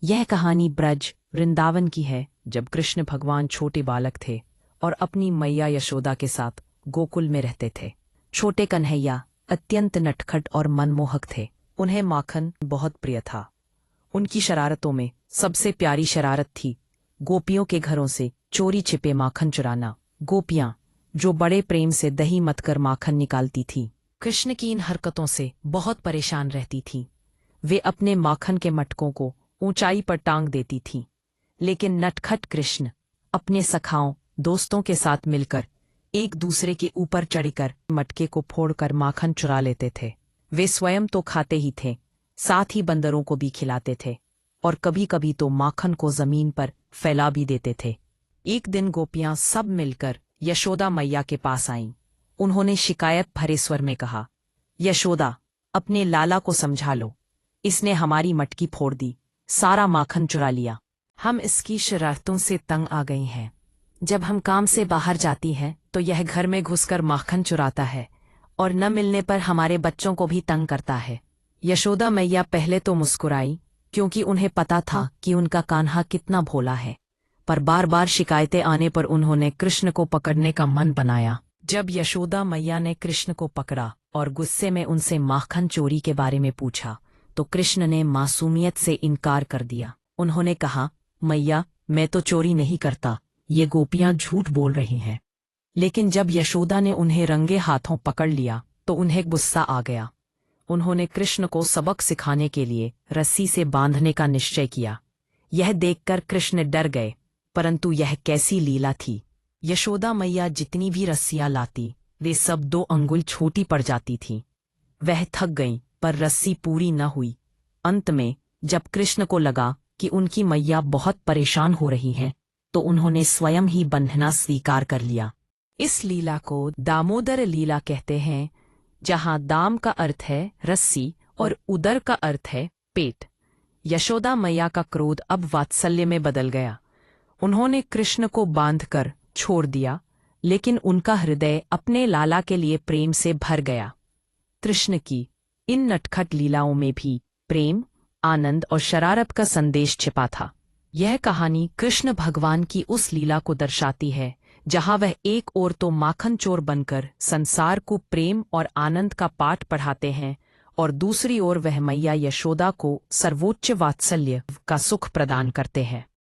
यह कहानी ब्रज वृंदावन की है, जब कृष्ण भगवान छोटे बालक थे और अपनी मैया यशोदा के साथ गोकुल में रहते थे। छोटे कन्हैया अत्यंत नटखट और मनमोहक थे। उन्हें माखन बहुत प्रिय था। उनकी शरारतों में सबसे प्यारी शरारत थी गोपियों के घरों से चोरी छिपे माखन चुराना। गोपियां, जो बड़े प्रेम से दही मतकर माखन निकालती थीं, कृष्ण की इन हरकतों से बहुत परेशान रहती थीं। वे अपने माखन के मटकों को ऊंचाई पर टांग देती थीं, लेकिन नटखट कृष्ण अपने सखाओं दोस्तों के साथ मिलकर एक दूसरे के ऊपर चढ़कर मटके को फोड़कर माखन चुरा लेते थे। वे स्वयं तो खाते ही थे, साथ ही बंदरों को भी खिलाते थे और कभी कभी तो माखन को जमीन पर फैला भी देते थे। एक दिन गोपियां सब मिलकर यशोदा मैया के पास आईं। उन्होंने शिकायत भरे स्वर में कहा, यशोदा, अपने लाला को समझा लो। इसने हमारी मटकी फोड़ दी, सारा माखन चुरा लिया। हम इसकी शरारतों से तंग आ गई हैं। जब हम काम से बाहर जाती हैं तो यह घर में घुसकर माखन चुराता है और न मिलने पर हमारे बच्चों को भी तंग करता है। यशोदा मैया पहले तो मुस्कुराई, क्योंकि उन्हें पता था कि उनका कान्हा कितना भोला है, पर बार बार शिकायतें आने पर उन्होंने कृष्ण को पकड़ने का मन बनाया। जब यशोदा मैया ने कृष्ण को पकड़ा और गुस्से में उनसे माखन चोरी के बारे में पूछा, तो कृष्ण ने मासूमियत से इनकार कर दिया। उन्होंने कहा, मैया, मैं तो चोरी नहीं करता, ये गोपियां झूठ बोल रही हैं। लेकिन जब यशोदा ने उन्हें रंगे हाथों पकड़ लिया तो उन्हें गुस्सा आ गया। उन्होंने कृष्ण को सबक सिखाने के लिए रस्सी से बांधने का निश्चय किया। यह देखकर कृष्ण डर गए, परंतु यह कैसी लीला थी। यशोदा मैया जितनी भी रस्सियां लाती, वे सब 2 अंगुल छोटी पड़ जाती थीं। वह थक गईं, पर रस्सी पूरी न हुई। अंत में जब कृष्ण को लगा कि उनकी मैया बहुत परेशान हो रही हैं, तो उन्होंने स्वयं ही बंधना स्वीकार कर लिया। इस लीला को दामोदर लीला कहते हैं, जहां दाम का अर्थ है रस्सी और उदर का अर्थ है पेट। यशोदा मैया का क्रोध अब वात्सल्य में बदल गया। उन्होंने कृष्ण को बांधकर छोड़ दिया, लेकिन उनका हृदय अपने लाला के लिए प्रेम से भर गया। कृष्ण की इन नटखट लीलाओं में भी प्रेम, आनंद और शरारत का संदेश छिपा था। यह कहानी कृष्ण भगवान की उस लीला को दर्शाती है, जहां वह एक ओर तो माखन चोर बनकर संसार को प्रेम और आनंद का पाठ पढ़ाते हैं, और दूसरी ओर वह मैया यशोदा को सर्वोच्च वात्सल्य का सुख प्रदान करते हैं।